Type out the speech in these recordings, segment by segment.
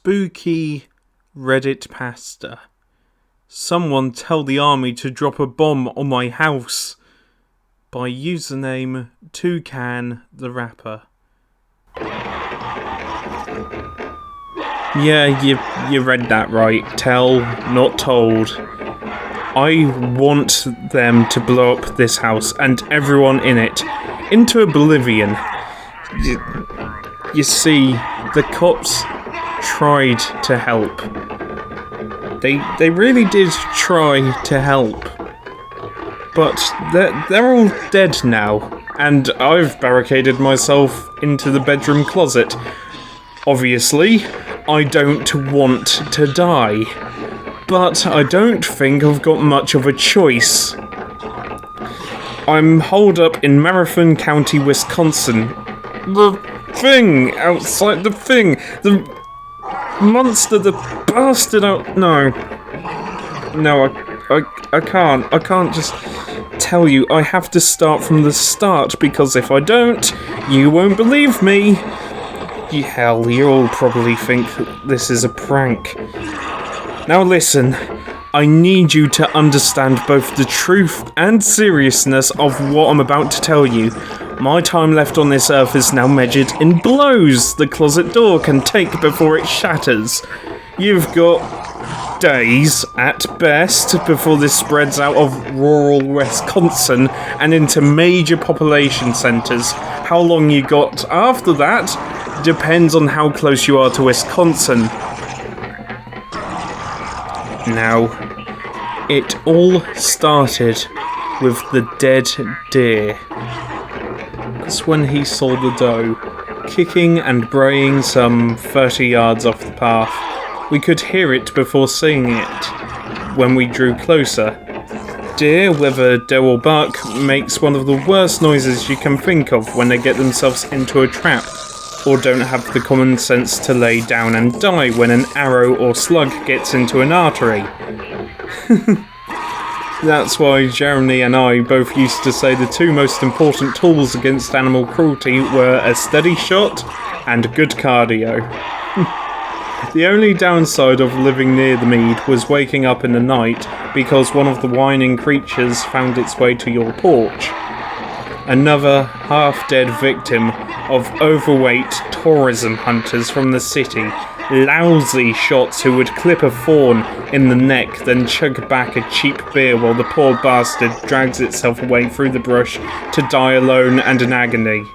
Spooky Redditpasta. Someone tell the army to drop a bomb on my house. By username Toucan the Rapper. Yeah, you read that right. Tell, not told. I want them to blow up this house and everyone in it into oblivion. You see, the cops tried to help. They really did try to help. But they're all dead now, and I've barricaded myself into the bedroom closet. Obviously, I don't want to die. But I don't think I've got much of a choice. I'm holed up in Marathon County, Wisconsin. The thing outside the thing. The monster, the bastard out. No, I can't. I can't just tell you. I have to start from the start, because if I don't, you won't believe me. Hell, you'll probably think this is a prank. Now listen, I need you to understand both the truth and seriousness of what I'm about to tell you. My time left on this earth is now measured in blows the closet door can take before it shatters. You've got days, at best, before this spreads out of rural Wisconsin and into major population centres. How long you got after that depends on how close you are to Wisconsin. Now, it all started with the dead deer. That's when he saw the doe, kicking and braying some 30 yards off the path. We could hear it before seeing it. When we drew closer, deer, whether doe or buck, makes one of the worst noises you can think of when they get themselves into a trap, or don't have the common sense to lay down and die when an arrow or slug gets into an artery. That's why Jeremy and I both used to say the two most important tools against animal cruelty were a steady shot and good cardio. The only downside of living near the mead was waking up in the night because one of the whining creatures found its way to your porch. Another half-dead victim of overweight tourism hunters from the city, lousy shots who would clip a fawn in the neck, then chug back a cheap beer while the poor bastard drags itself away through the brush to die alone and in agony.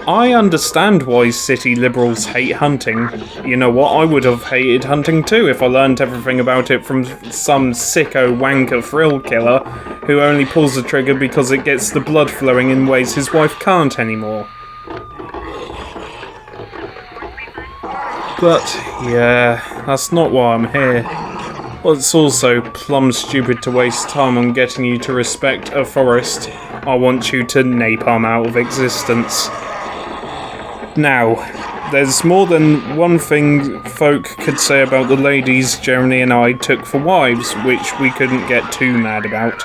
I understand why city liberals hate hunting. You know what, I would have hated hunting too if I learned everything about it from some sicko wanker thrill killer who only pulls the trigger because it gets the blood flowing in ways his wife can't anymore. But, yeah, that's not why I'm here. Well, it's also plumb stupid to waste time on getting you to respect a forest I want you to napalm out of existence. Now, there's more than one thing folk could say about the ladies Jeremy and I took for wives, which we couldn't get too mad about.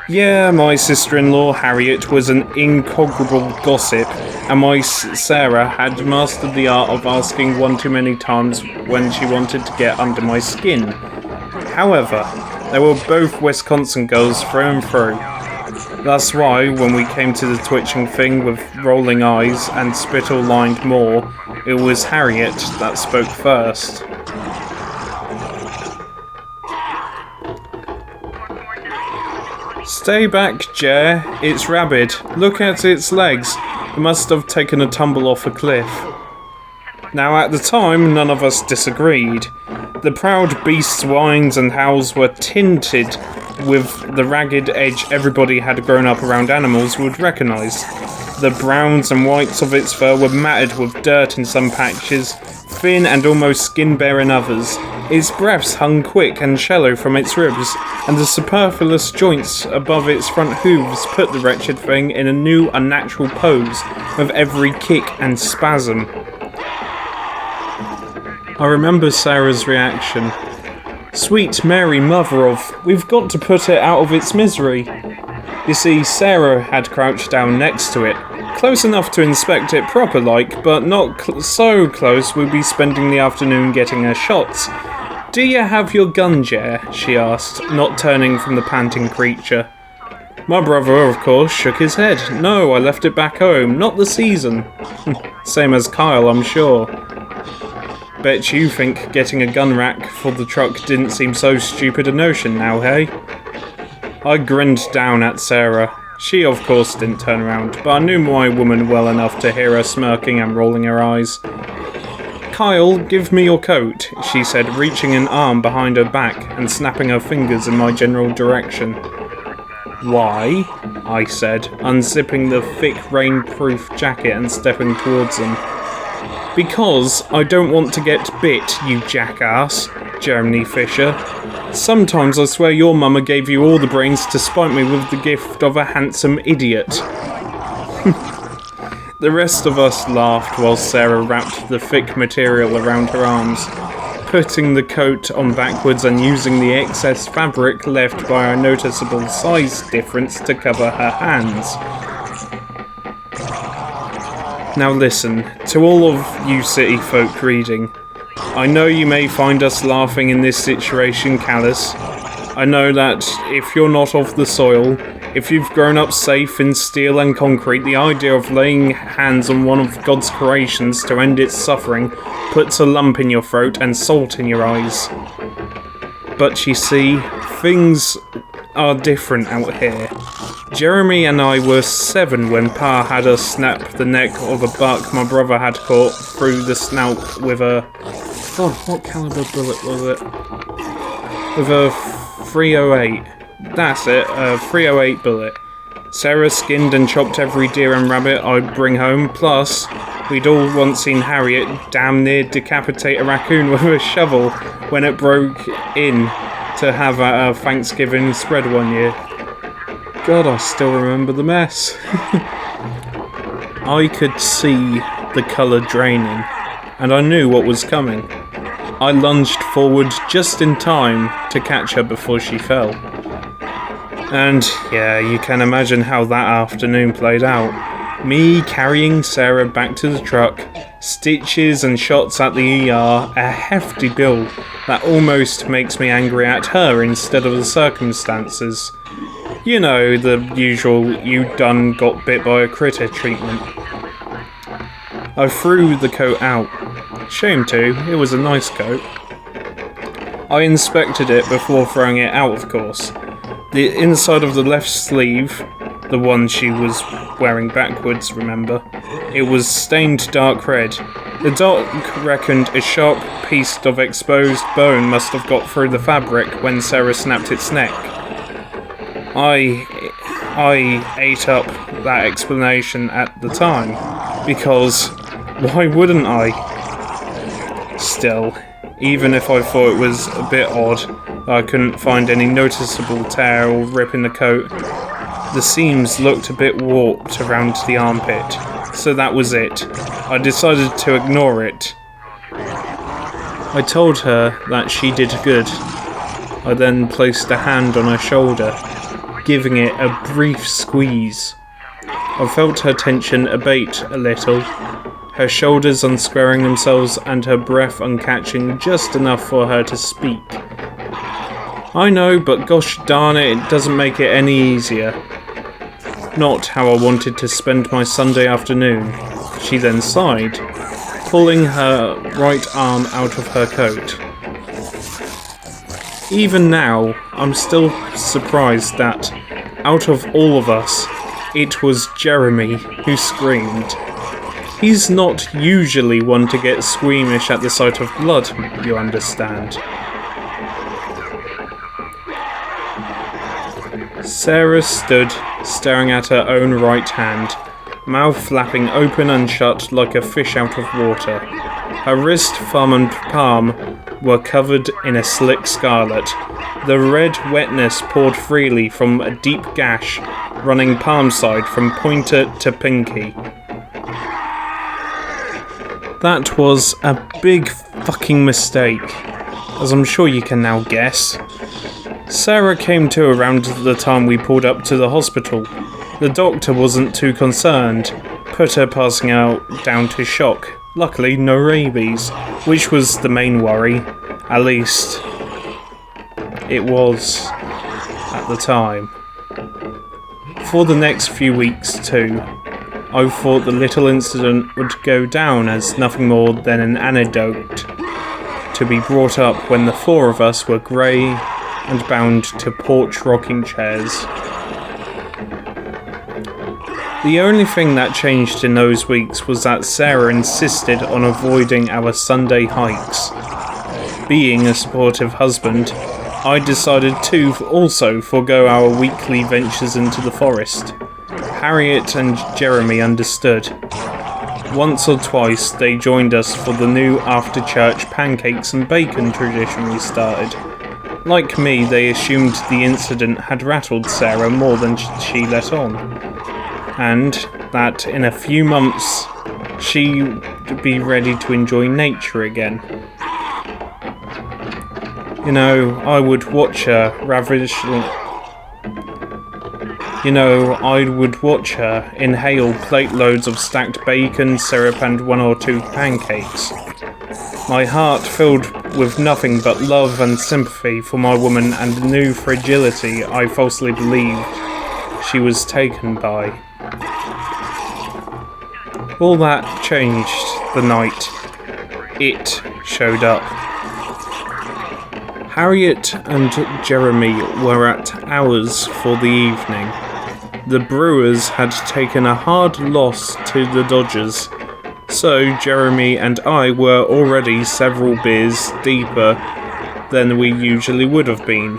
Yeah, my sister-in-law Harriet was an incomparable gossip, and my Sarah had mastered the art of asking one too many times when she wanted to get under my skin. However, they were both Wisconsin girls through and through. That's why, when we came to the twitching thing with rolling eyes and spittle-lined maw, it was Harriet that spoke first. Stay back, Jer. It's rabid. Look at its legs. It must have taken a tumble off a cliff. Now, at the time, none of us disagreed. The proud beast's whines and howls were tinted with the ragged edge everybody had grown up around animals would recognise. The browns and whites of its fur were matted with dirt in some patches, thin and almost skin-bare in others. Its breaths hung quick and shallow from its ribs, and the superfluous joints above its front hooves put the wretched thing in a new, unnatural pose with every kick and spasm. I remember Sarah's reaction. Sweet Mary, mother of, we've got to put it out of its misery. You see, Sarah had crouched down next to it, Close enough to inspect it proper-like, but not so close we'd be spending the afternoon getting her shots. "Do you have your gun, Jer?" she asked, not turning from the panting creature. My brother, of course, shook his head. "No, I left it back home, not the season." Same as Kyle, I'm sure. Bet you think getting a gun rack for the truck didn't seem so stupid a notion now, hey? I grinned down at Sarah. She, of course, didn't turn around, but I knew my woman well enough to hear her smirking and rolling her eyes. "Kyle, give me your coat," she said, reaching an arm behind her back and snapping her fingers in my general direction. "Why?" I said, unzipping the thick rainproof jacket and stepping towards him. "Because I don't want to get bit, you jackass, Jeremy Fisher. Sometimes I swear your mama gave you all the brains to spite me with the gift of a handsome idiot." The rest of us laughed while Sarah wrapped the thick material around her arms, putting the coat on backwards and using the excess fabric left by our noticeable size difference to cover her hands. Now listen, to all of you city folk reading, I know you may find us laughing in this situation callous. I know that if you're not of the soil, if you've grown up safe in steel and concrete, the idea of laying hands on one of God's creations to end its suffering puts a lump in your throat and salt in your eyes. But you see, things are different out here. Jeremy and I were 7 when Pa had us snap the neck of a buck my brother had caught through the snout with a... God, what caliber bullet was it? With a .308. That's it, a .308 bullet. Sarah skinned and chopped every deer and rabbit I'd bring home, plus we'd all once seen Harriet damn near decapitate a raccoon with a shovel when it broke in to have a Thanksgiving spread one year. God, I still remember the mess. I could see the colour draining, and I knew what was coming. I lunged forward just in time to catch her before she fell. And yeah, you can imagine how that afternoon played out. Me carrying Sarah back to the truck, stitches and shots at the ER, a hefty bill that almost makes me angry at her instead of the circumstances. You know, the usual "you done got bit by a critter" treatment. I threw the coat out. Shame to, it was a nice coat. I inspected it before throwing it out, of course. The inside of the left sleeve, the one she was wearing backwards, remember, it was stained dark red. The doc reckoned a sharp piece of exposed bone must have got through the fabric when Sarah snapped its neck. I ate up that explanation at the time, because why wouldn't I? Still, even if I thought it was a bit odd that I couldn't find any noticeable tear or rip in the coat, the seams looked a bit warped around the armpit, so that was it. I decided to ignore it. I told her that she did good. I then placed a hand on her shoulder, giving it a brief squeeze. I felt her tension abate a little, her shoulders unsquaring themselves and her breath uncatching just enough for her to speak. I know, but gosh darn it, it doesn't make it any easier. Not how I wanted to spend my Sunday afternoon, she then sighed, pulling her right arm out of her coat. Even now, I'm still surprised that, out of all of us, it was Jeremy who screamed. He's not usually one to get squeamish at the sight of blood, you understand. Sarah stood, staring at her own right hand, mouth flapping open and shut like a fish out of water. Her wrist, thumb and palm were covered in a slick scarlet. The red wetness poured freely from a deep gash, running palm side from pointer to pinky. That was a big fucking mistake, as I'm sure you can now guess. Sarah came to around the time we pulled up to the hospital. The doctor wasn't too concerned, put her passing out down to shock. Luckily, no rabies, which was the main worry. At least, it was at the time. For the next few weeks, too, I thought the little incident would go down as nothing more than an anecdote to be brought up when the four of us were grey and bound to porch rocking chairs. The only thing that changed in those weeks was that Sarah insisted on avoiding our Sunday hikes. Being a supportive husband, I decided to also forego our weekly ventures into the forest. Harriet and Jeremy understood. Once or twice they joined us for the new after-church pancakes and bacon tradition we started. Like me, they assumed the incident had rattled Sarah more than she let on, and that in a few months she'd be ready to enjoy nature again. You know, I would watch her inhale plate loads of stacked bacon, syrup and one or two pancakes. My heart filled with nothing but love and sympathy for my woman and the new fragility I falsely believed she was taken by. All that changed the night it showed up. Harriet and Jeremy were at ours for the evening. The Brewers had taken a hard loss to the Dodgers, so Jeremy and I were already several beers deeper than we usually would have been.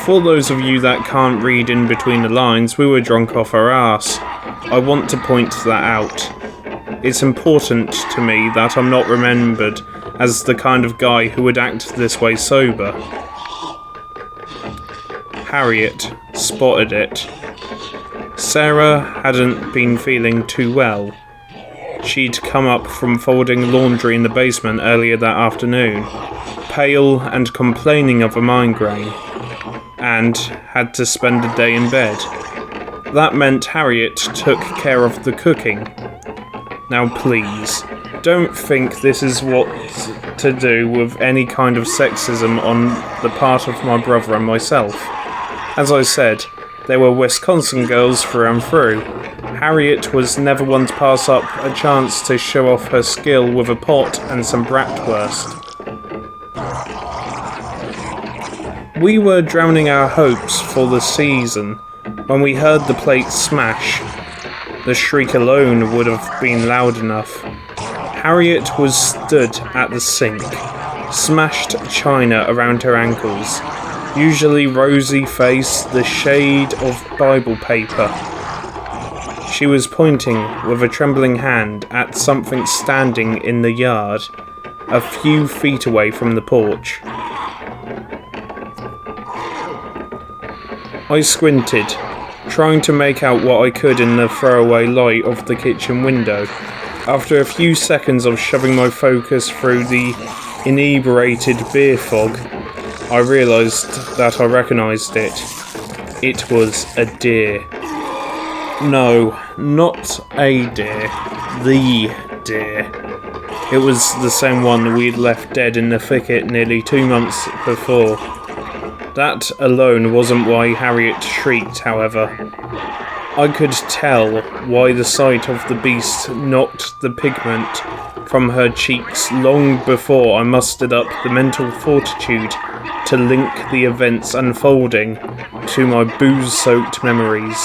For those of you that can't read in between the lines, we were drunk off our ass. I want to point that out. It's important to me that I'm not remembered as the kind of guy who would act this way sober. Harriet spotted it. Sarah hadn't been feeling too well. She'd come up from folding laundry in the basement earlier that afternoon, pale and complaining of a migraine, and had to spend a day in bed. That meant Harriet took care of the cooking. Now please, don't think this is what to do with any kind of sexism on the part of my brother and myself. As I said, they were Wisconsin girls through and through. Harriet was never one to pass up a chance to show off her skill with a pot and some bratwurst. We were drowning our hopes for the season when we heard the plate smash. The shriek alone would have been loud enough. Harriet was stood at the sink, smashed china around her ankles, usually rosy face the shade of Bible paper. She was pointing with a trembling hand at something standing in the yard, a few feet away from the porch. I squinted, trying to make out what I could in the throwaway light of the kitchen window. After a few seconds of shoving my focus through the inebriated beer fog, I realised that I recognised it. It was a deer. No, not a deer. The deer. It was the same one we'd left dead in the thicket nearly 2 months before. That alone wasn't why Harriet shrieked, however. I could tell why the sight of the beast knocked the pigment from her cheeks long before I mustered up the mental fortitude to link the events unfolding to my booze-soaked memories.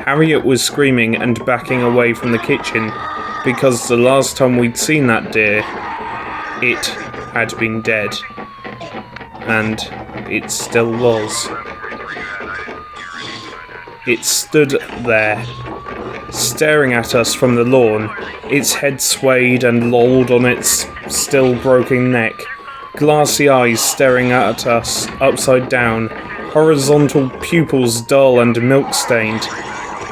Harriet was screaming and backing away from the kitchen because the last time we'd seen that deer, it had been dead. And it still was. It stood there, staring at us from the lawn, its head swayed and lolled on its still broken neck, glassy eyes staring at us upside down, horizontal pupils dull and milk-stained.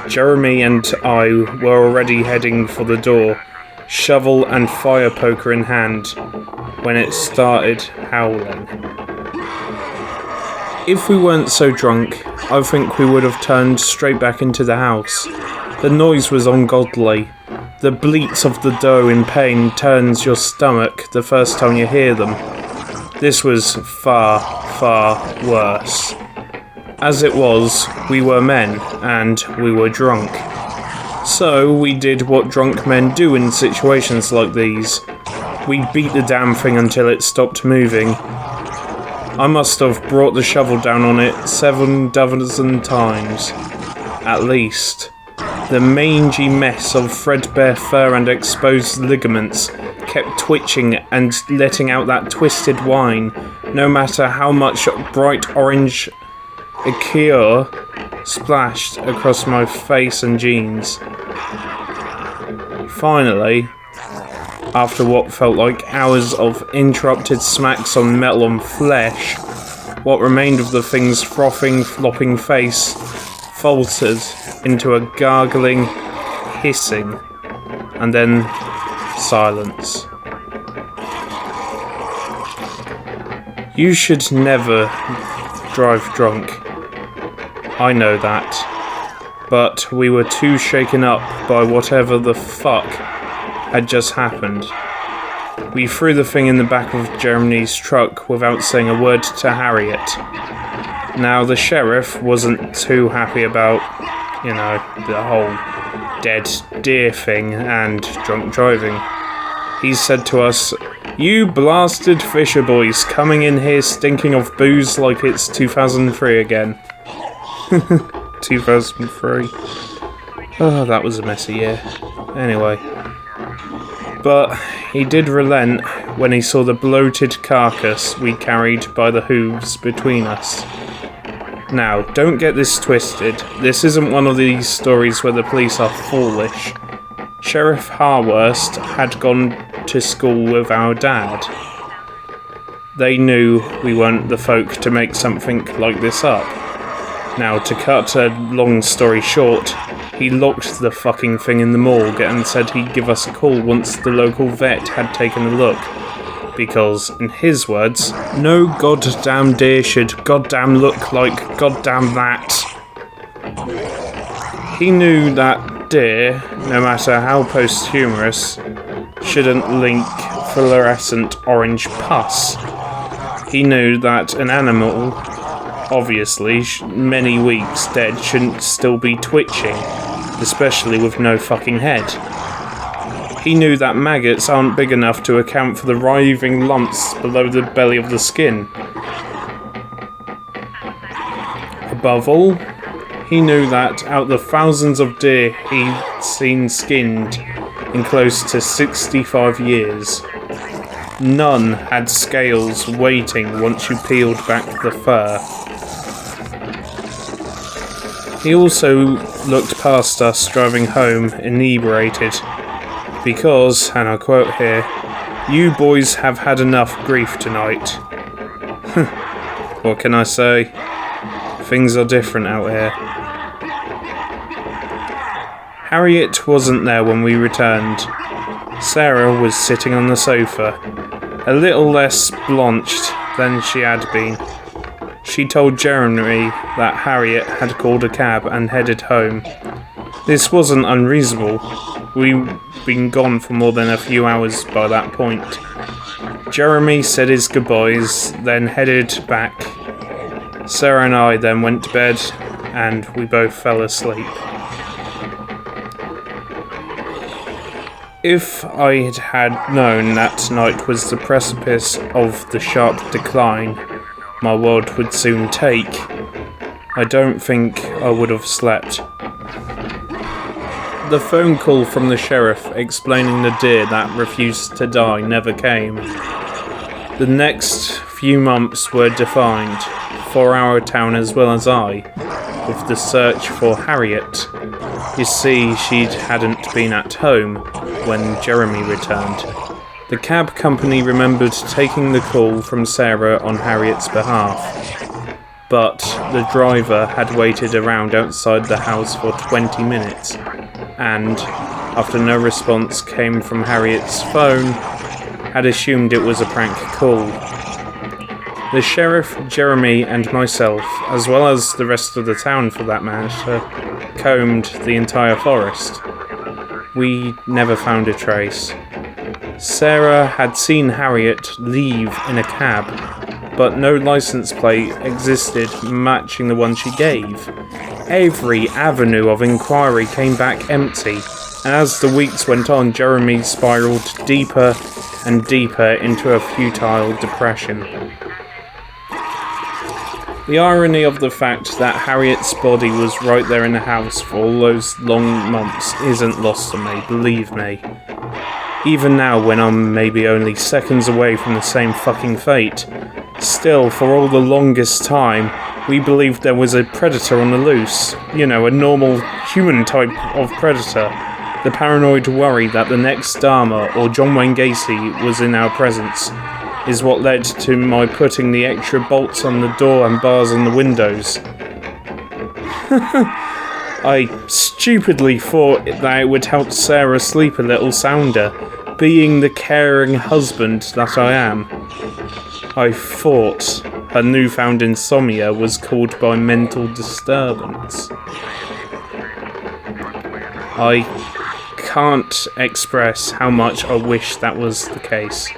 Jeremy and I were already heading for the door, shovel and fire poker in hand, when it started howling. If we weren't so drunk, I think we would have turned straight back into the house. The noise was ungodly. The bleats of the doe in pain turns your stomach the first time you hear them. This was far, far worse. As it was, we were men, and we were drunk. So we did what drunk men do in situations like these. We beat the damn thing until it stopped moving. I must have brought the shovel down on it 7 dozen times. At least. The mangy mess of threadbare fur and exposed ligaments kept twitching and letting out that twisted whine, no matter how much bright orange liqueur splashed across my face and jeans. Finally, after what felt like hours of interrupted smacks on metal and flesh, what remained of the thing's frothing, flopping face faltered into a gargling hissing, and then silence. You should never drive drunk. I know that. But we were too shaken up by whatever the fuck had just happened. We threw the thing in the back of Jeremy's truck without saying a word to Harriet. Now, the sheriff wasn't too happy about, the whole dead deer thing and drunk driving. He said to us, "You blasted Fisher boys coming in here stinking of booze like it's 2003 again." 2003. Oh, that was a messy year. Anyway. But he did relent when he saw the bloated carcass we carried by the hooves between us. Now, don't get this twisted. This isn't one of these stories where the police are foolish. Sheriff Harworst had gone to school with our dad. They knew we weren't the folk to make something like this up. Now, to cut a long story short, he locked the fucking thing in the morgue and said he'd give us a call once the local vet had taken a look. Because, in his words, no goddamn deer should goddamn look like goddamn that. He knew that deer, no matter how posthumous, shouldn't link fluorescent orange pus. He knew that an animal, obviously many weeks dead, shouldn't still be twitching, especially with no fucking head. He knew that maggots aren't big enough to account for the writhing lumps below the belly of the skin. Above all, he knew that out of the thousands of deer he'd seen skinned in close to 65 years, none had scales waiting once you peeled back the fur. He also looked past us driving home inebriated. Because, and I quote here, "You boys have had enough grief tonight." What can I say? Things are different out here. Harriet wasn't there when we returned. Sarah was sitting on the sofa, a little less blanched than she had been. She told Jeremy that Harriet had called a cab and headed home. This wasn't unreasonable. We'd been gone for more than a few hours by that point. Jeremy said his goodbyes, then headed back. Sarah and I then went to bed, and we both fell asleep. If I had known that night was the precipice of the sharp decline my world would soon take, I don't think I would have slept. The phone call from the sheriff explaining the deer that refused to die never came. The next few months were defined, for our town as well as I, with the search for Harriet. You see, she hadn't been at home when Jeremy returned. The cab company remembered taking the call from Sarah on Harriet's behalf, but the driver had waited around outside the house for 20 minutes, and, after no response came from Harriet's phone, had assumed it was a prank call. The sheriff, Jeremy, and myself, as well as the rest of the town for that matter, combed the entire forest. We never found a trace. Sarah had seen Harriet leave in a cab, but no license plate existed matching the one she gave. Every avenue of inquiry came back empty, and as the weeks went on, Jeremy spiralled deeper and deeper into a futile depression. The irony of the fact that Harriet's body was right there in the house for all those long months isn't lost on me, believe me. Even now, when I'm maybe only seconds away from the same fucking fate, still, for all the longest time, we believed there was a predator on the loose. You know, a normal human type of predator. The paranoid worry that the next Dahmer or John Wayne Gacy was in our presence is what led to my putting the extra bolts on the door and bars on the windows. I stupidly thought that it would help Sarah sleep a little sounder, being the caring husband that I am. I thought her newfound insomnia was caused by mental disturbance. I can't express how much I wish that was the case.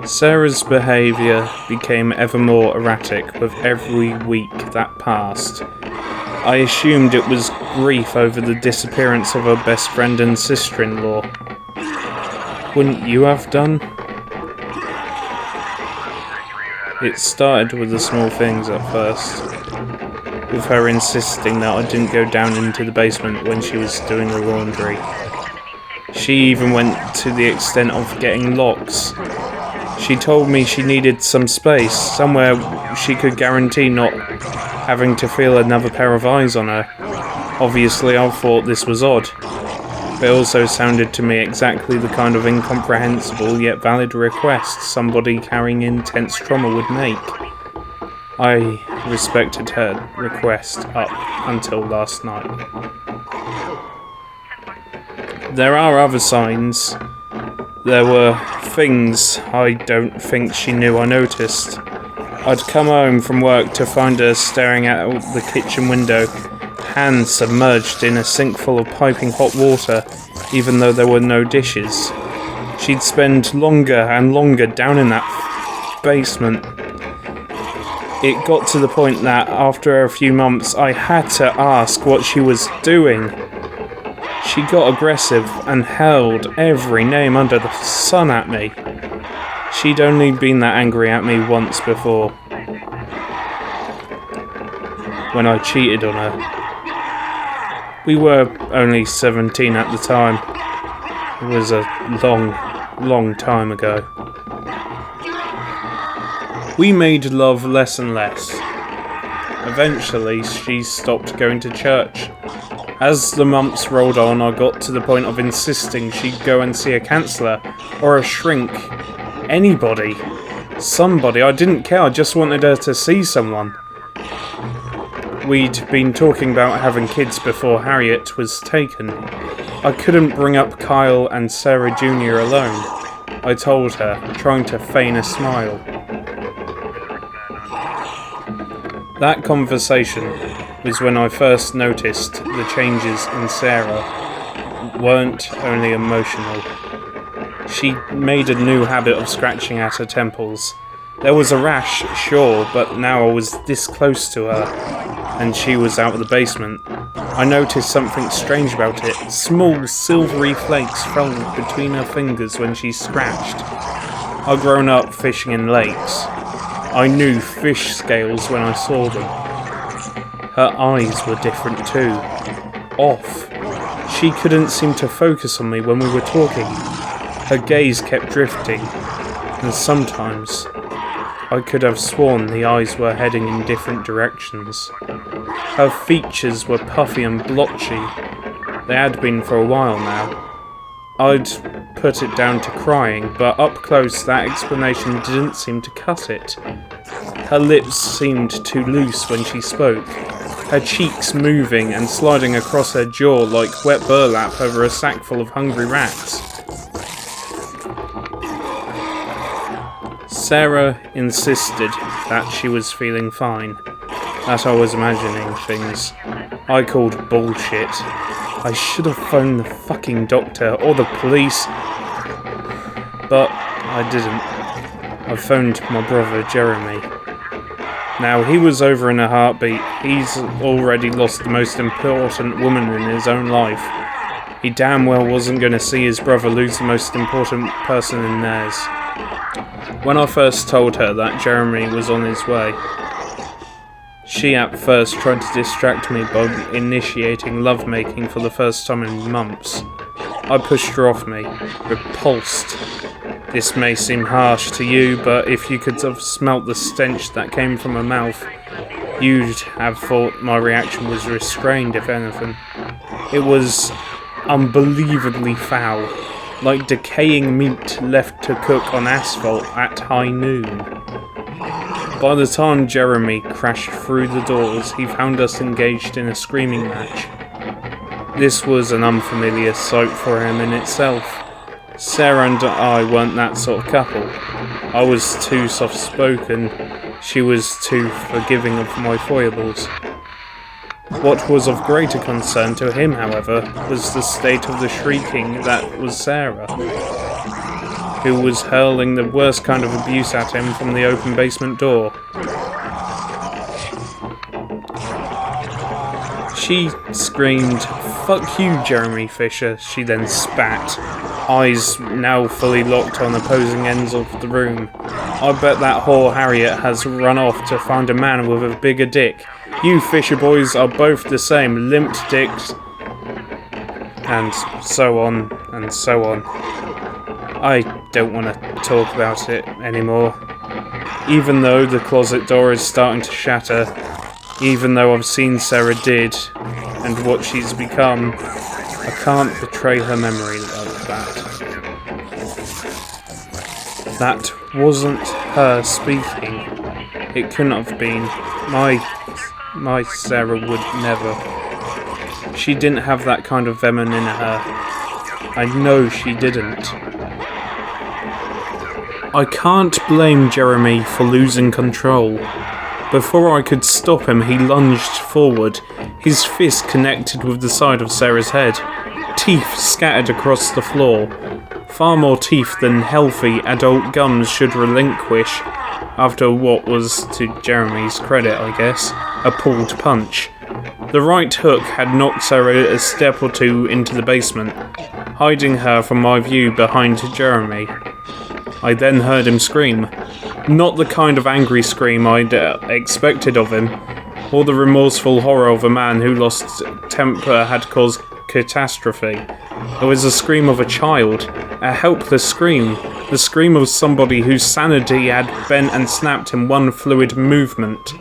Sarah's behaviour became ever more erratic with every week that passed. I assumed it was grief over the disappearance of her best friend and sister-in-law. Wouldn't you have done? It started with the small things at first, with her insisting that I didn't go down into the basement when she was doing the laundry. She even went to the extent of getting locks. She told me she needed some space, somewhere she could guarantee not having to feel another pair of eyes on her. Obviously, I thought this was odd, but it also sounded to me exactly the kind of incomprehensible yet valid request somebody carrying intense trauma would make. I respected her request up until last night. There are other signs. There were things I don't think she knew I noticed. I'd come home from work to find her staring out the kitchen window, hands submerged in a sink full of piping hot water, even though there were no dishes. She'd spend longer and longer down in that basement. It got to the point that after a few months I had to ask what she was doing. She got aggressive and hurled every name under the sun at me. She'd only been that angry at me once before, when I cheated on her. We were only 17 at the time. It was a long, long time ago. We made love less and less. Eventually, she stopped going to church. As the months rolled on, I got to the point of insisting she'd go and see a counsellor, or a shrink. Anybody. Somebody. I didn't care, I just wanted her to see someone. We'd been talking about having kids before Harriet was taken. I couldn't bring up Kyle and Sarah Jr. alone. I told her, trying to feign a smile. That conversation was when I first noticed the changes in Sarah weren't only emotional. She made a new habit of scratching at her temples. There was a rash, sure, but now I was this close to her, and she was out of the basement. I noticed something strange about it. Small, silvery flakes fell between her fingers when she scratched. I'd grown up fishing in lakes. I knew fish scales when I saw them. Her eyes were different too. Off. She couldn't seem to focus on me when we were talking. Her gaze kept drifting, and sometimes I could have sworn the eyes were heading in different directions. Her features were puffy and blotchy. They had been for a while now. I'd put it down to crying, but up close that explanation didn't seem to cut it. Her lips seemed too loose when she spoke, her cheeks moving and sliding across her jaw like wet burlap over a sack full of hungry rats. Sarah insisted that she was feeling fine, that I was imagining things. I called bullshit. I should have phoned the fucking doctor or the police, but I didn't. I phoned my brother Jeremy. Now, he was over in a heartbeat. He's already lost the most important woman in his own life. He damn well wasn't going to see his brother lose the most important person in theirs. When I first told her that Jeremy was on his way, she at first tried to distract me by initiating lovemaking for the first time in months. I pushed her off me, repulsed. This may seem harsh to you, but if you could have smelt the stench that came from her mouth, you'd have thought my reaction was restrained, if anything. It was unbelievably foul, like decaying meat left to cook on asphalt at high noon. By the time Jeremy crashed through the doors, he found us engaged in a screaming match. This was an unfamiliar sight for him in itself. Sarah and I weren't that sort of couple. I was too soft-spoken, she was too forgiving of my foibles. What was of greater concern to him, however, was the state of the shrieking that was Sarah, who was hurling the worst kind of abuse at him from the open basement door. She screamed, "Fuck you, Jeremy Fisher," she then spat, eyes now fully locked on opposing ends of the room. "I bet that whore Harriet has run off to find a man with a bigger dick. You Fisher boys are both the same, limped dicks." And so on, and so on. I don't want to talk about it anymore. Even though the closet door is starting to shatter, even though I've seen Sarah did, and what she's become, I can't betray her memory like that. That wasn't her speaking. It couldn't have been. My Sarah would never. She didn't have that kind of venom in her. I know she didn't. I can't blame Jeremy for losing control. Before I could stop him, he lunged forward, his fist connected with the side of Sarah's head. Teeth scattered across the floor. Far more teeth than healthy adult gums should relinquish after what was, to Jeremy's credit I guess, a pulled punch. The right hook had knocked Sarah a step or two into the basement, hiding her from my view behind Jeremy. I then heard him scream. Not the kind of angry scream I'd expected of him, or the remorseful horror of a man who lost temper had caused catastrophe. It was the scream of a child, a helpless scream, the scream of somebody whose sanity had bent and snapped in one fluid movement.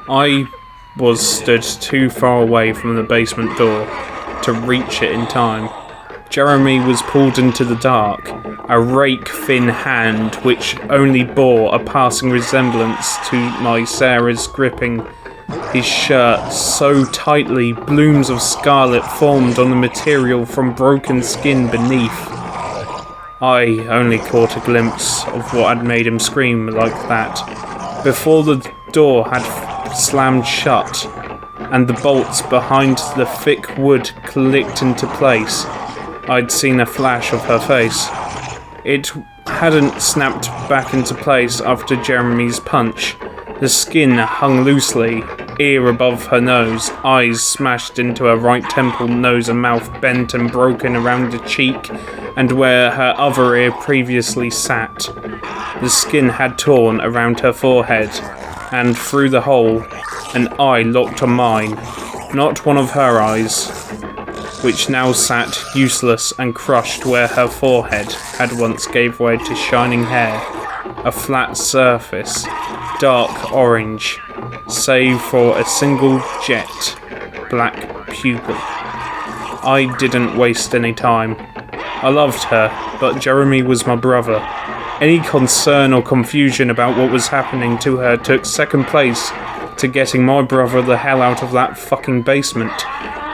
I was stood too far away from the basement door to reach it in time. Jeremy was pulled into the dark, a rake-thin hand which only bore a passing resemblance to my Sarah's gripping his shirt so tightly blooms of scarlet formed on the material from broken skin beneath. I only caught a glimpse of what had made him scream like that, before the door had slammed shut and the bolts behind the thick wood clicked into place. I'd seen a flash of her face. It hadn't snapped back into place after Jeremy's punch. The skin hung loosely, ear above her nose, eyes smashed into her right temple, nose and mouth bent and broken around the cheek and where her other ear previously sat. The skin had torn around her forehead, and through the hole, an eye locked on mine. Not one of her eyes, which now sat useless and crushed where her forehead had once gave way to shining hair, a flat surface, dark orange, save for a single jet black pupil. I didn't waste any time. I loved her, but Jeremy was my brother. Any concern or confusion about what was happening to her took second place to getting my brother the hell out of that fucking basement.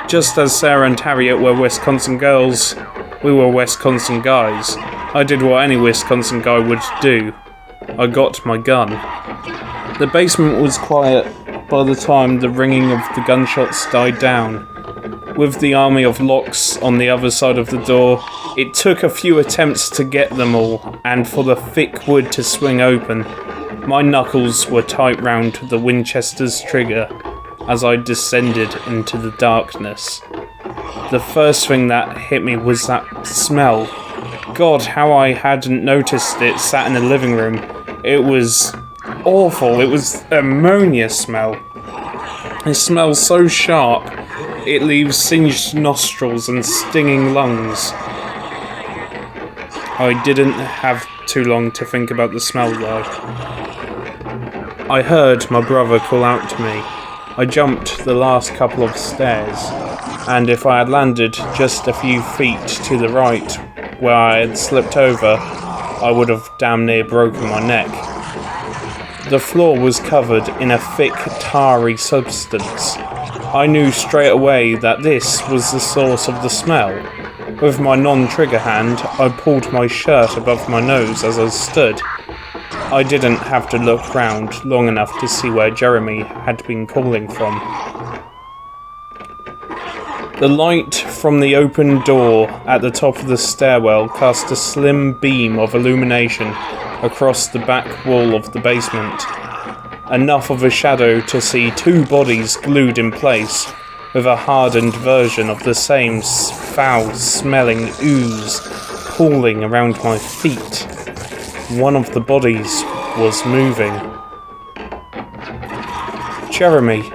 Just as Sarah and Harriet were Wisconsin girls, We were Wisconsin guys. I did what any Wisconsin guy would do. I got my gun. The basement was quiet by the time the ringing of the gunshots died down. With the army of locks on the other side of the door, it took a few attempts to get them all, and for the thick wood to swing open. My knuckles were tight round the Winchester's trigger as I descended into the darkness. The first thing that hit me was that smell. God, how I hadn't noticed it sat in the living room. It was awful. It was ammonia smell. It smells so sharp, it leaves singed nostrils and stinging lungs. I didn't have too long to think about the smell though. I heard my brother call out to me. I jumped the last couple of stairs, and if I had landed just a few feet to the right, where I had slipped over, I would have damn near broken my neck. The floor was covered in a thick, tarry substance. I knew straight away that this was the source of the smell. With my non-trigger hand, I pulled my shirt above my nose as I stood. I didn't have to look round long enough to see where Jeremy had been calling from. The light from the open door at the top of the stairwell cast a slim beam of illumination across the back wall of the basement. Enough of a shadow to see two bodies glued in place, with a hardened version of the same foul-smelling ooze pooling around my feet. One of the bodies was moving. Jeremy!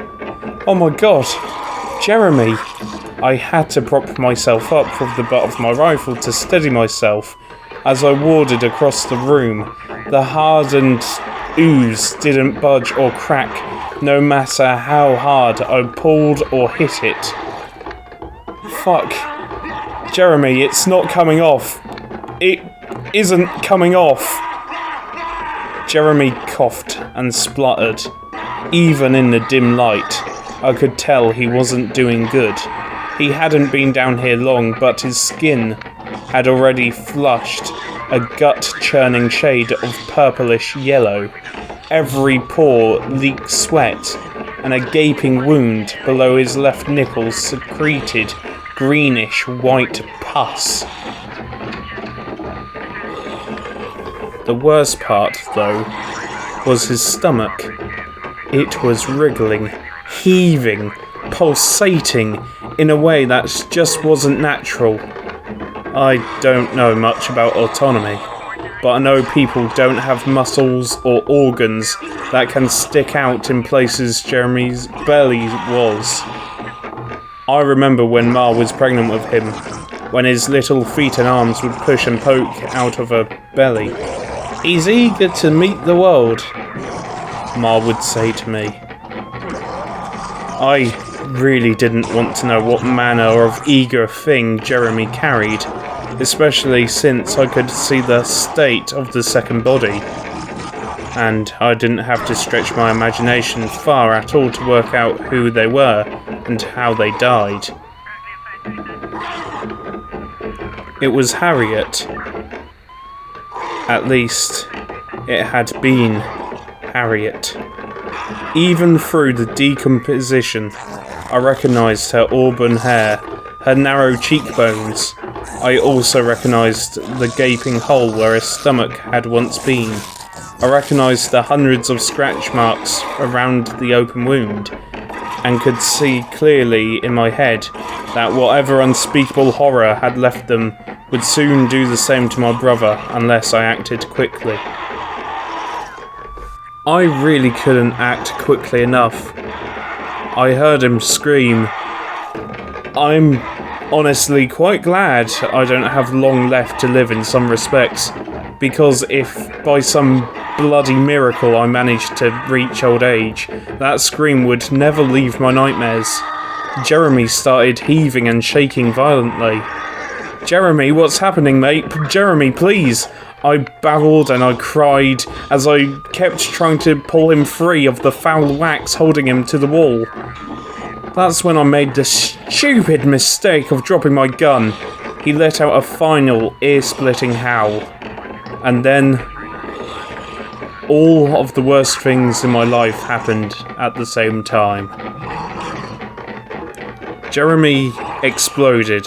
Oh my god! Jeremy! I had to prop myself up with the butt of my rifle to steady myself as I warded across the room. The hardened ooze didn't budge or crack, no matter how hard I pulled or hit it. Fuck. Jeremy, it's not coming off. It isn't coming off. Jeremy coughed and spluttered. Even in the dim light, I could tell he wasn't doing good. He hadn't been down here long, but his skin had already flushed a gut-churning shade of purplish yellow. Every pore leaked sweat, and a gaping wound below his left nipple secreted greenish white pus. The worst part, though, was his stomach. It was wriggling, heaving, pulsating in a way that just wasn't natural. I don't know much about autonomy, but I know people don't have muscles or organs that can stick out in places Jeremy's belly was. I remember when Ma was pregnant with him, when his little feet and arms would push and poke out of her belly. "He's eager to meet the world," Ma would say to me. I really didn't want to know what manner of eager thing Jeremy carried, especially since I could see the state of the second body, and I didn't have to stretch my imagination far at all to work out who they were and how they died. It was Harriet. At least, it had been Harriet. Even through the decomposition, I recognised her auburn hair, her narrow cheekbones. I also recognised the gaping hole where her stomach had once been. I recognised the hundreds of scratch marks around the open wound, and could see clearly in my head that whatever unspeakable horror had left them would soon do the same to my brother unless I acted quickly. I really couldn't act quickly enough. I heard him scream. I'm honestly quite glad I don't have long left to live in some respects, because if by some bloody miracle I managed to reach old age, that scream would never leave my nightmares. Jeremy started heaving and shaking violently. "Jeremy, what's happening, mate? Jeremy, please!" I babbled and I cried as I kept trying to pull him free of the foul wax holding him to the wall. That's when I made the stupid mistake of dropping my gun. he let out a final, ear-splitting howl. And then, all of the worst things in my life happened at the same time. Jeremy exploded.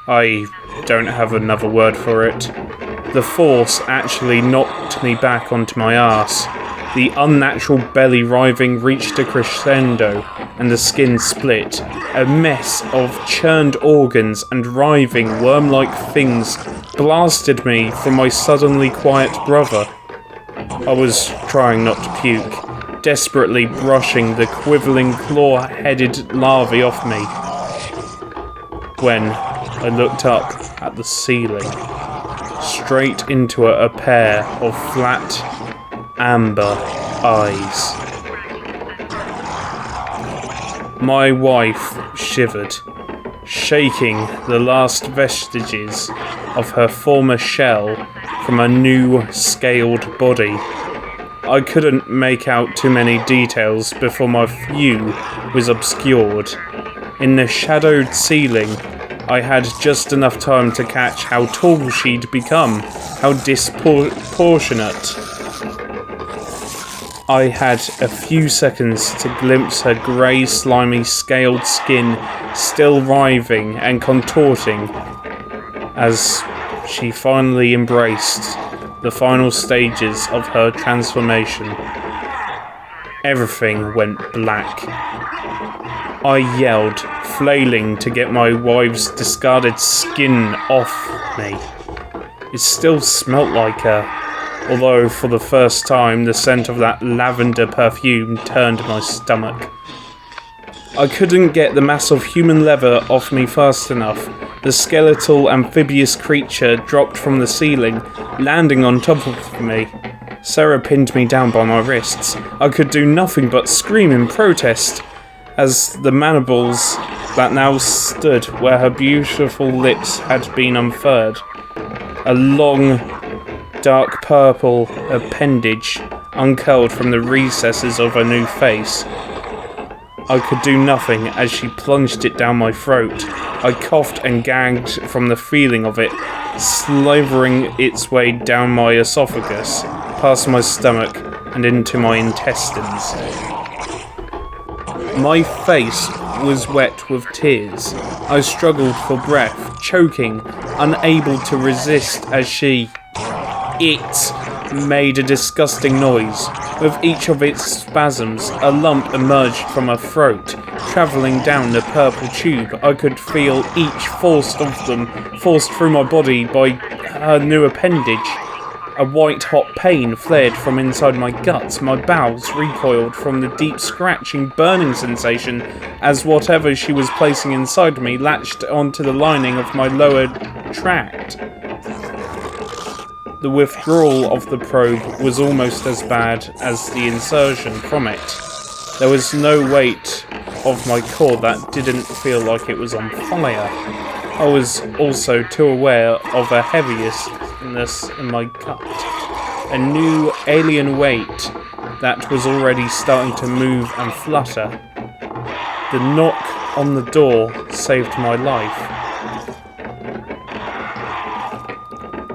I don't have another word for it. The force actually knocked me back onto my arse. The unnatural belly writhing reached a crescendo, and the skin split. A mess of churned organs and writhing worm-like things blasted me from my suddenly quiet brother. I was trying not to puke, desperately brushing the quivering claw-headed larvae off me, when I looked up at the ceiling, straight into a pair of flat, amber eyes. My wife shivered, shaking the last vestiges of her former shell from a new scaled body. I couldn't make out too many details before my view was obscured. In the shadowed ceiling, I had just enough time to catch how tall she'd become, how disproportionate. I had a few seconds to glimpse her grey, slimy, scaled skin still writhing and contorting as she finally embraced the final stages of her transformation. Everything went black. I yelled, flailing to get my wife's discarded skin off me. It still smelt like her, although for the first time the scent of that lavender perfume turned my stomach. I couldn't get the mass of human leather off me fast enough. The skeletal amphibious creature dropped from the ceiling, landing on top of me. Sarah pinned me down by my wrists. I could do nothing but scream in protest as the mandibles that now stood where her beautiful lips had been unfurled. A long, dark purple appendage uncurled from the recesses of her new face. I could do nothing as she plunged it down my throat. I coughed and gagged from the feeling of it, slavering its way down my esophagus, past my stomach, and into my intestines. My face was wet with tears. I struggled for breath, choking, unable to resist as it made a disgusting noise. With each of its spasms, a lump emerged from her throat, travelling down the purple tube. I could feel each forced through my body by her new appendage. A white-hot pain flared from inside my guts. My bowels recoiled from the deep scratching, burning sensation as whatever she was placing inside me latched onto the lining of my lower tract. The withdrawal of the probe was almost as bad as the insertion from it. There was no weight of my core that didn't feel like it was on fire. I was also too aware of a heaviness in my gut, a new alien weight that was already starting to move and flutter. The knock on the door saved my life.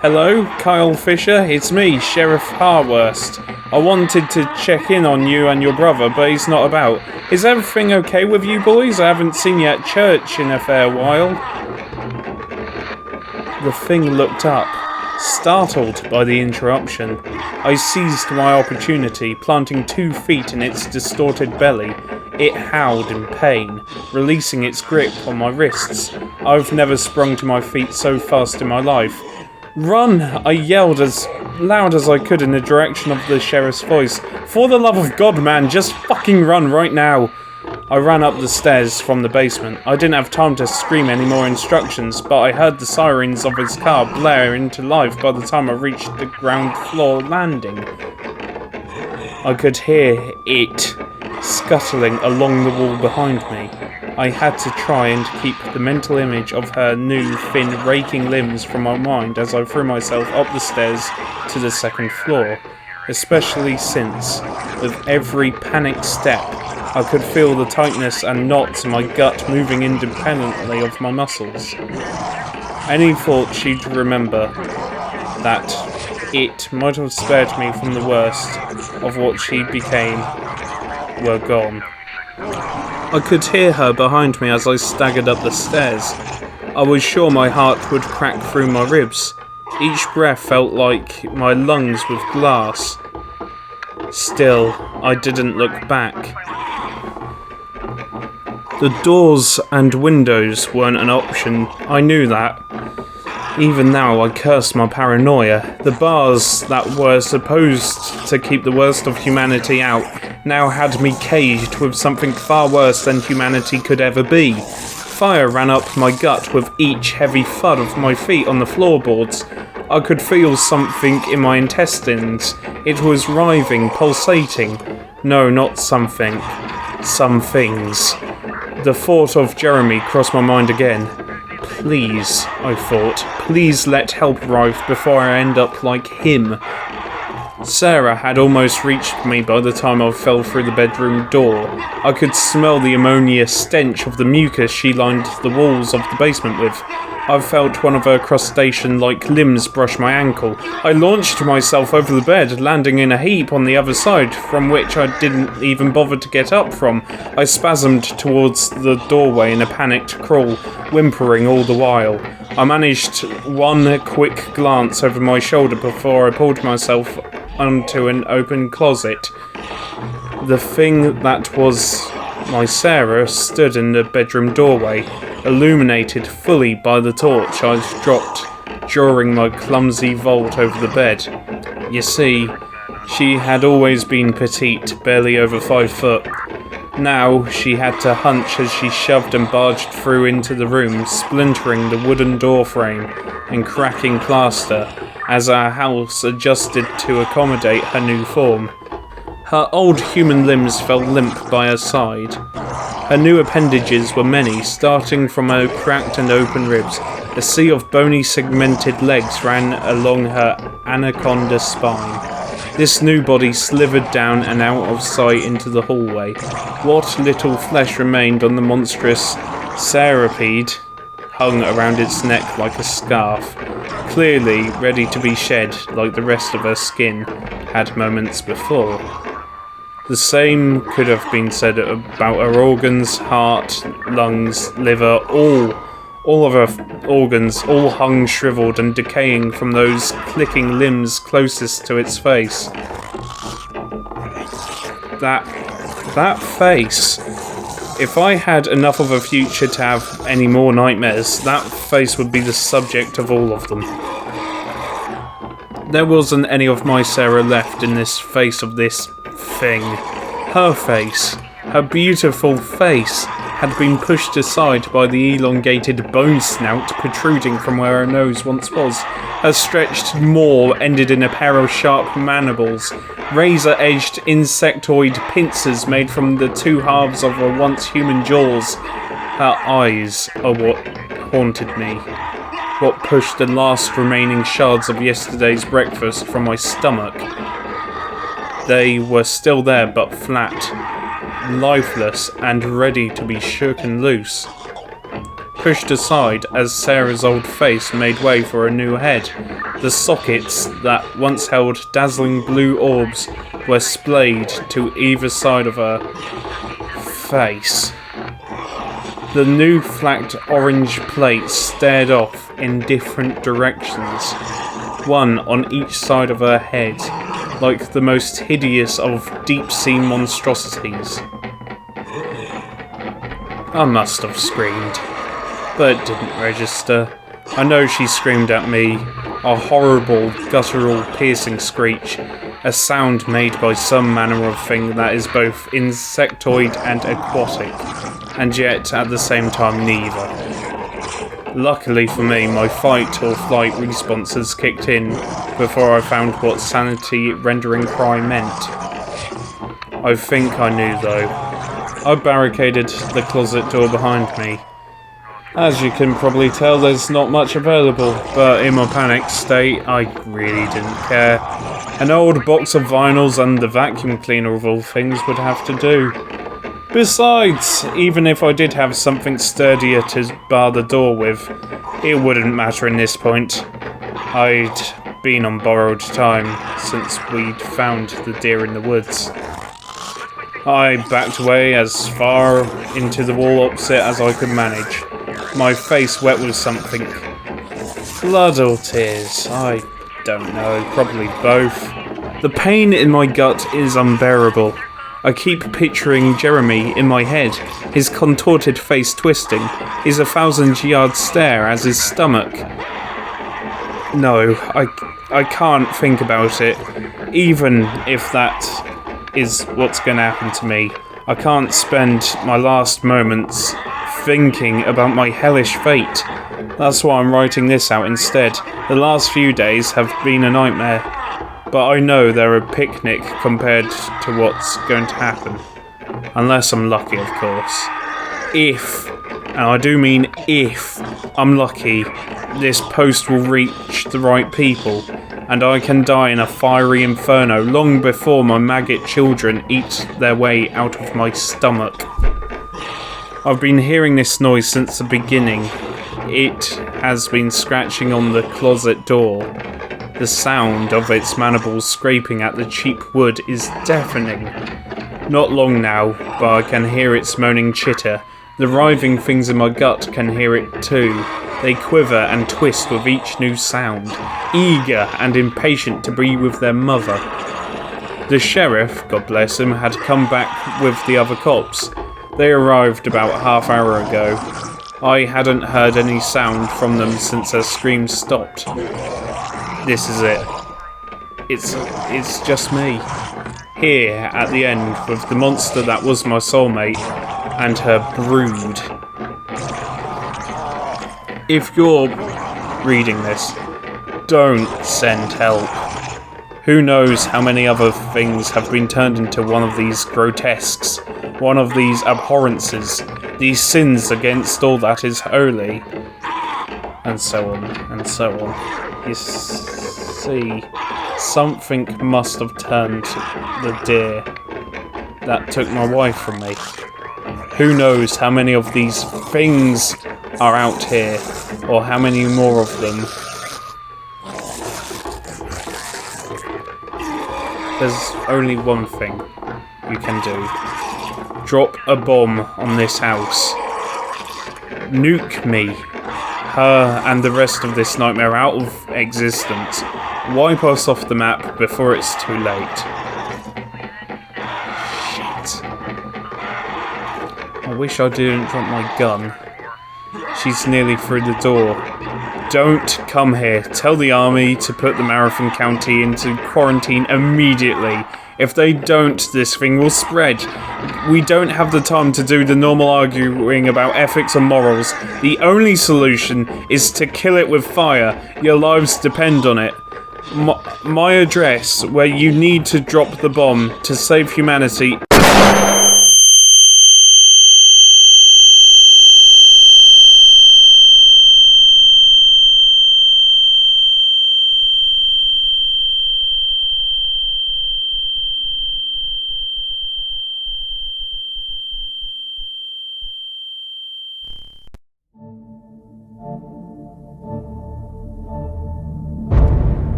Hello, Kyle Fisher, it's me, Sheriff Harworst. I wanted to check in on you and your brother, but he's not about. Is everything okay with you boys? I haven't seen you at church in a fair while. The thing looked up, startled by the interruption. I seized my opportunity, planting 2 feet in its distorted belly. It howled in pain, releasing its grip on my wrists. I've never sprung to my feet so fast in my life. Run! I yelled as loud as I could in the direction of the sheriff's voice. For the love of God, man, just fucking run right now! I ran up the stairs from the basement. I didn't have time to scream any more instructions, but I heard the sirens of his car blare into life by the time I reached the ground floor landing. I could hear it scuttling along the wall behind me. I had to try and keep the mental image of her new, thin, raking limbs from my mind as I threw myself up the stairs to the second floor, especially since, with every panicked step, I could feel the tightness and knots in my gut moving independently of my muscles. Any thought she'd remember that it might have spared me from the worst of what she became were gone. I could hear her behind me as I staggered up the stairs. I was sure my heart would crack through my ribs. Each breath felt like my lungs with glass. Still, I didn't look back. The doors and windows weren't an option, I knew that. Even now, I cursed my paranoia. The bars that were supposed to keep the worst of humanity out now had me caged with something far worse than humanity could ever be. Fire ran up my gut with each heavy thud of my feet on the floorboards. I could feel something in my intestines. It was writhing, pulsating. No, not something. Some things. The thought of Jeremy crossed my mind again. Please, I thought, please let help arrive before I end up like him. Sarah had almost reached me by the time I fell through the bedroom door. I could smell the ammonia stench of the mucus she lined the walls of the basement with. I felt one of her crustacean-like limbs brush my ankle. I launched myself over the bed, landing in a heap on the other side, from which I didn't even bother to get up from. I spasmed towards the doorway in a panicked crawl, whimpering all the while. I managed one quick glance over my shoulder before I pulled myself onto an open closet. The thing that was my Sarah stood in the bedroom doorway, illuminated fully by the torch I'd dropped during my clumsy vault over the bed. You see, she had always been petite, barely over 5 foot. Now she had to hunch as she shoved and barged through into the room, splintering the wooden door frame and cracking plaster as our house adjusted to accommodate her new form. Her old human limbs fell limp by her side. Her new appendages were many, starting from her cracked and open ribs. A sea of bony segmented legs ran along her anaconda spine. This new body slithered down and out of sight into the hallway. What little flesh remained on the monstrous sarapede hung around its neck like a scarf, clearly ready to be shed like the rest of her skin had moments before. The same could have been said about her organs, heart, lungs, liver, all of her organs, all hung shriveled and decaying from those clicking limbs closest to its face. That face. If I had enough of a future to have any more nightmares, that face would be the subject of all of them. There wasn't any of my Sarah left in this face of this thing. Her face, her beautiful face, had been pushed aside by the elongated bone snout protruding from where her nose once was. Her stretched maw ended in a pair of sharp mandibles, razor-edged insectoid pincers made from the two halves of her once human jaws. Her eyes are what haunted me, what pushed the last remaining shards of yesterday's breakfast from my stomach. They were still there, but flat, lifeless, and ready to be shooken loose. Pushed aside as Sarah's old face made way for a new head, the sockets that once held dazzling blue orbs were splayed to either side of her face. The new flacked orange plates stared off in different directions, one on each side of her head, like the most hideous of deep-sea monstrosities. I must have screamed, but it didn't register. I know she screamed at me, a horrible, guttural, piercing screech, a sound made by some manner of thing that is both insectoid and aquatic, and yet at the same time neither. Luckily for me, my fight or flight responses kicked in before I found what sanity-rendering cry meant. I think I knew, though. I barricaded the closet door behind me. As you can probably tell, there's not much available, but in my panicked state, I really didn't care. An old box of vinyls and the vacuum cleaner of all things would have to do. Besides, even if I did have something sturdier to bar the door with, it wouldn't matter in this point. I'd been on borrowed time since we'd found the deer in the woods. I backed away as far into the wall opposite as I could manage, my face wet with something. Blood or tears? I don't know, probably both. The pain in my gut is unbearable. I keep picturing Jeremy in my head, his contorted face twisting, his 1,000-yard stare as his stomach. No, I can't think about it, even if that is what's going to happen to me. I can't spend my last moments thinking about my hellish fate. That's why I'm writing this out instead. The last few days have been a nightmare, but I know they're a picnic compared to what's going to happen. Unless I'm lucky, of course. If, and I do mean if, I'm lucky, this post will reach the right people, and I can die in a fiery inferno long before my maggot children eat their way out of my stomach. I've been hearing this noise since the beginning. It has been scratching on the closet door. The sound of its mandibles scraping at the cheap wood is deafening. Not long now, but I can hear its moaning chitter. The writhing things in my gut can hear it too. They quiver and twist with each new sound, eager and impatient to be with their mother. The sheriff, God bless him, had come back with the other cops. They arrived about half hour ago. I hadn't heard any sound from them since their screams stopped. This is it. It's just me. Here, at the end, with the monster that was my soulmate, and her brood. If you're reading this, don't send help. Who knows how many other things have been turned into one of these grotesques, one of these abhorrences, these sins against all that is holy, and so on, and so on. You see, something must have turned the deer that took my wife from me. Who knows how many of these things are out here, or how many more of them. There's only one thing you can do. Drop a bomb on this house. Nuke me, her and the rest of this nightmare out of existence. Wipe us off the map before it's too late. Shit. I wish I didn't drop my gun. She's nearly through the door. Don't come here. Tell the army to put the Marathon County into quarantine immediately. If they don't, this thing will spread. We don't have the time to do the normal arguing about ethics and morals. The only solution is to kill it with fire. Your lives depend on it. My address, where you need to drop the bomb to save humanity.